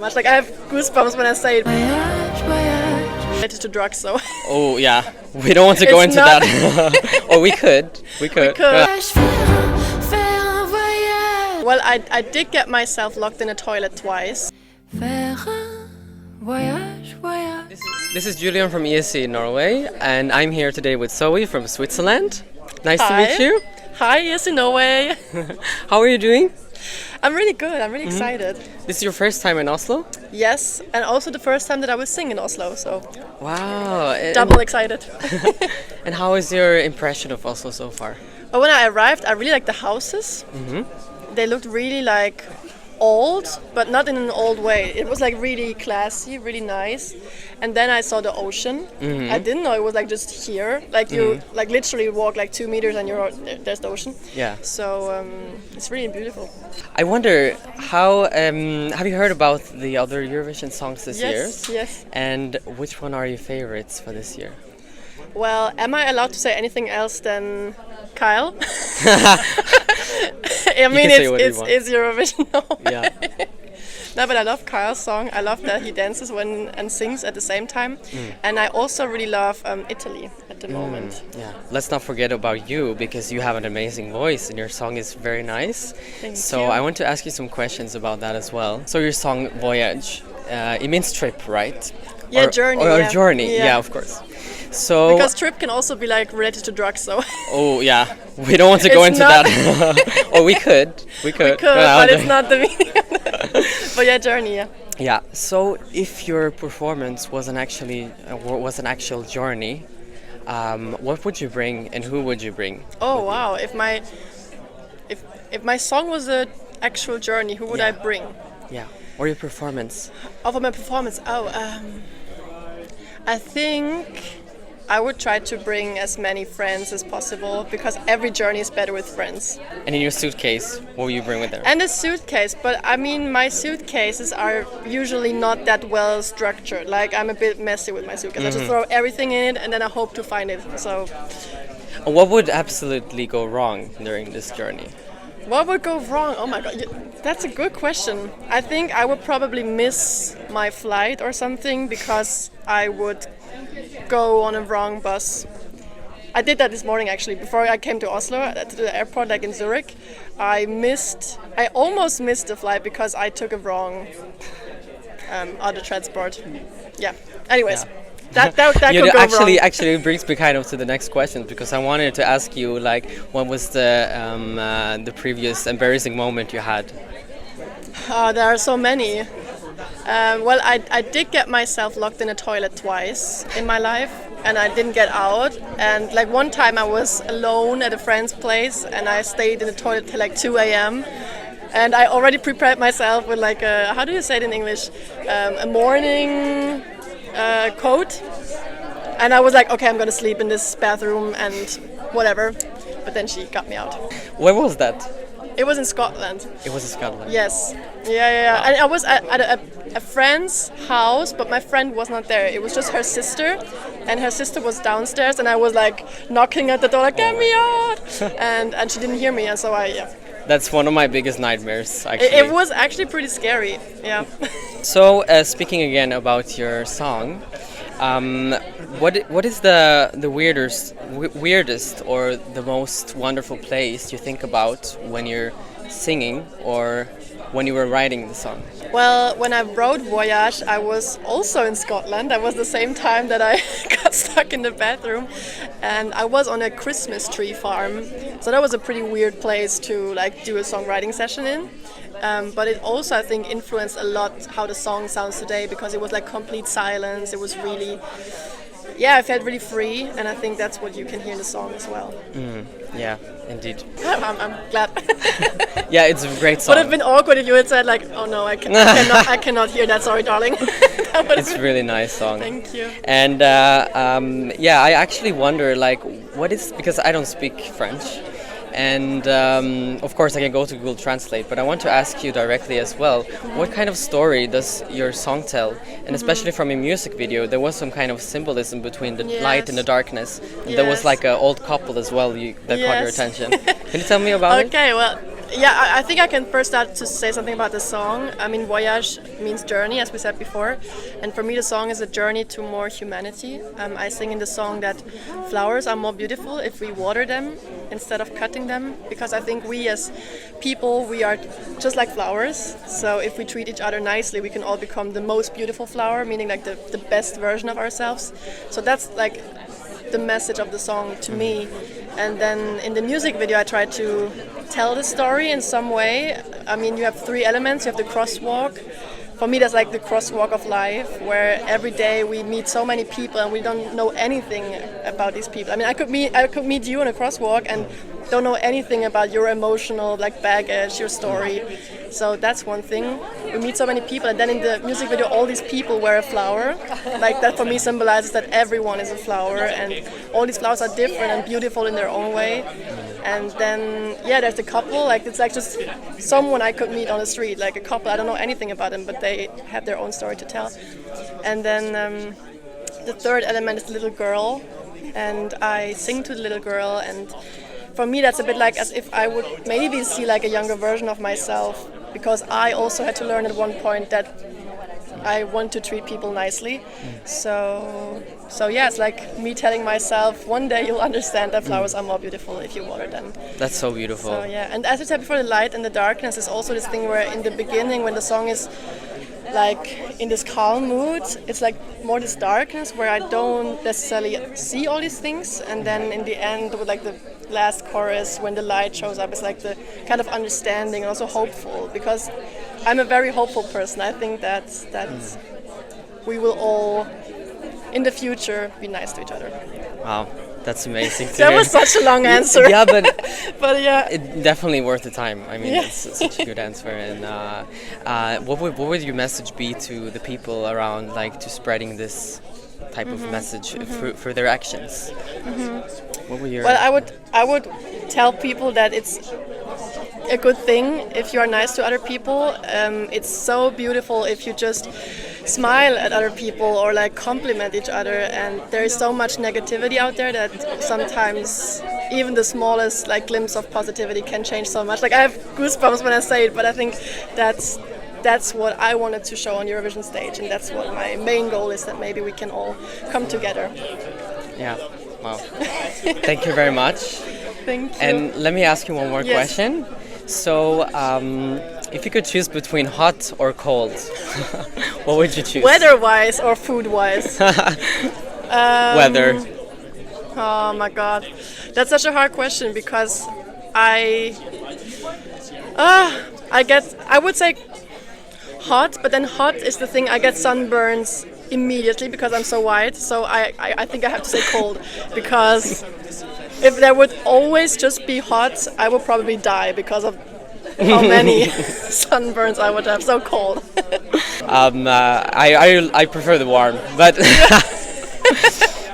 much. Like I have goosebumps when I say it. Related to drugs, so. Oh yeah, we don't want to go into that. Or we could. Well, I did get myself locked in a toilet twice. This is Julian from ESC Norway, and I'm here today with Zoë from Switzerland. Nice to meet you. Hi, ESC Norway. How are you doing? I'm really good. I'm really excited. This is your first time in Oslo? Yes, and also the first time that I will sing in Oslo, so wow. Double excited. And how is your impression of Oslo so far? Well, when I arrived, I really liked the houses. They looked really like old, but not in an old way. It was like really classy, really nice. And then I saw the ocean. I didn't know it was like just here. Like you like literally walk like 2 meters and there's the ocean. Yeah. So it's really beautiful. I wonder how have you heard about the other Eurovision songs this year? Yes. And which one are your favorites for this year? Well, am I allowed to say anything else than Kyle? I mean, it's Eurovision. Yeah. No, but I love Kyle's song. I love that he dances and sings at the same time. And I also really love Italy at the moment. Yeah. Let's not forget about you, because you have an amazing voice and your song is very nice. Thank so you. I want to ask you some questions about that as well. So your song Voyage, it means trip, right? Yeah, journey. Or journey, yeah, of course. So because trip can also be like related to drugs, so. Oh yeah, we don't want to go into that. Or we could, but it's not the meaning. But yeah, journey, yeah. Yeah. So if your performance was an actual journey, what would you bring and who would you bring? Oh wow! If my song was an actual journey, who would I bring? Yeah. Or your performance? Oh, for my performance. I think I would try to bring as many friends as possible, because every journey is better with friends. And in your suitcase, what will you bring with there? And a suitcase, but I mean, my suitcases are usually not that well structured. Like, I'm a bit messy with my suitcase. I just throw everything in it and then I hope to find it. So, what would absolutely go wrong during this journey? What would go wrong? Oh my god, that's a good question. I think I would probably miss my flight or something, because I would go on a wrong bus. I did that this morning actually, before I came to Oslo, to the airport, like in Zurich. I almost missed the flight because I took a wrong other transport. Yeah, anyways. Yeah. That could go wrong. Actually, it brings me kind of to the next question, because I wanted to ask you, like, what was the previous embarrassing moment you had? There are so many. Well, I did get myself locked in a toilet twice in my life, and I didn't get out. And like one time I was alone at a friend's place, and I stayed in the toilet till like 2 a.m. And I already prepared myself with like how do you say it in English? A morning coat, and I was like, okay, I'm gonna sleep in this bathroom and whatever, but then she got me out. Where was that? It was in Scotland. It was in Scotland? Yes. Yeah. Wow. And I was at a friend's house, but my friend was not there. It was just her sister, and her sister was downstairs, and I was like knocking at the door like, get me out, and she didn't hear me, and so That's one of my biggest nightmares, actually. It was actually pretty scary, yeah. So, speaking again about your song, what is the weirdest or the most wonderful place you think about when you're singing or when you were writing the song? Well, when I wrote Voyage, I was also in Scotland. That was the same time that I got stuck in the bathroom, and I was on a Christmas tree farm. So that was a pretty weird place to like do a songwriting session in. But it also, I think, influenced a lot how the song sounds today, because it was like complete silence. It was really, I felt really free, and I think that's what you can hear in the song as well. Yeah, indeed. I'm glad. Yeah, it's a great song. Would have been awkward if you had said like, "Oh no, I cannot hear that. Sorry, darling." It's a really nice song. Thank you. And I actually wonder, like, because I don't speak French. And of course I can go to Google Translate, but I want to ask you directly as well, what kind of story does your song tell? And especially from a music video, there was some kind of symbolism between the light and the darkness. And there was like an old couple as well that caught your attention. Can you tell me about it? Okay, well, yeah, I think I can first start to say something about the song. I mean, Voyage means journey, as we said before. And for me, the song is a journey to more humanity. I sing in the song that flowers are more beautiful if we water them instead of cutting them. Because I think we as people, we are just like flowers. So if we treat each other nicely, we can all become the most beautiful flower, meaning like the best version of ourselves. So that's like the message of the song to me. And then in the music video I try to tell the story in some way. I mean, you have three elements. You have the crosswalk. For me, that's like the crosswalk of life, where every day we meet so many people and we don't know anything about these people. I mean, I could meet you on a crosswalk and don't know anything about your emotional like baggage, your story. So that's one thing. We meet so many people, and then in the music video, all these people wear a flower. Like that for me symbolizes that everyone is a flower, and all these flowers are different and beautiful in their own way. And then, yeah, there's the couple. Like it's like just someone I could meet on the street, like a couple. I don't know anything about them, but they have their own story to tell. And then the third element is the little girl, and I sing to the little girl. And for me, that's a bit like as if I would maybe see like a younger version of myself, because I also had to learn at one point that I want to treat people nicely. So yeah, it's like me telling myself, one day you'll understand that flowers are more beautiful if you water them. That's so beautiful. So yeah, and as I said before, the light and the darkness is also this thing where in the beginning, when the song is like in this calm mood, it's like more this darkness where I don't necessarily see all these things, and then in the end with like the last chorus when the light shows up, it's like the kind of understanding and also hopeful, because I'm a very hopeful person. I think that we will all in the future be nice to each other. Wow, that's amazing to That hear. was such a long answer. Yeah, but but yeah, it definitely worth the time. I mean, Yeah. it's such a good answer. And what would your message be to the people around, like to spreading this type of message through their actions? What were your? well, I would tell people that it's a good thing if you are nice to other people. It's so beautiful if you just smile at other people or like compliment each other. And there is so much negativity out there that sometimes even the smallest like glimpse of positivity can change so much. Like I have goosebumps when I say it, but I think that's what I wanted to show on Eurovision stage, and that's what my main goal is, that maybe we can all come together. Yeah. Wow. Thank you very much. Thank you. And let me ask you one more Yes. question. So, if you could choose between hot or cold, what would you choose? Weather-wise or food-wise? Weather. Oh my god, that's such a hard question, because I would say hot, but then hot is the thing, I get sunburns immediately because I'm so white, so I think I have to say cold, because if there would always just be hot, I would probably die because of how many sunburns I would have. So cold. I prefer the warm, but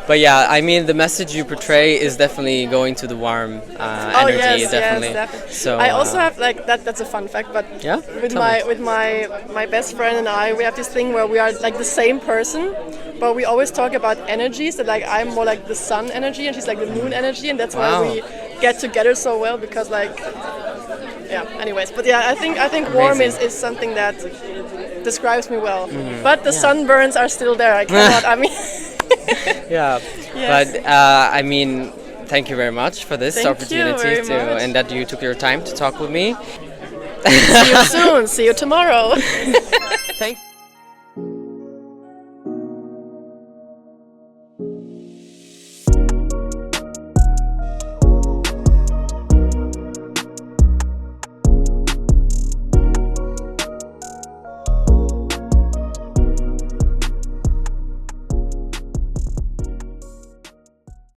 but yeah, I mean the message you portray is definitely going to the warm energy, definitely. Yes, definitely. So I also have like that's a fun fact, but Yeah? with Tell me. with my best friend and I, we have this thing where we are like the same person, but we always talk about energies. That like I'm more like the sun energy and she's like the moon energy, and that's Wow. why we get together so well, because like yeah. Anyways, but yeah, I think warm is something that describes me well. But the sunburns are still there. I cannot. I mean. Yeah, Yes. but I mean, thank you very much for this Thank you opportunity very much. and that you took your time to talk with me. See you soon. See you tomorrow. Thank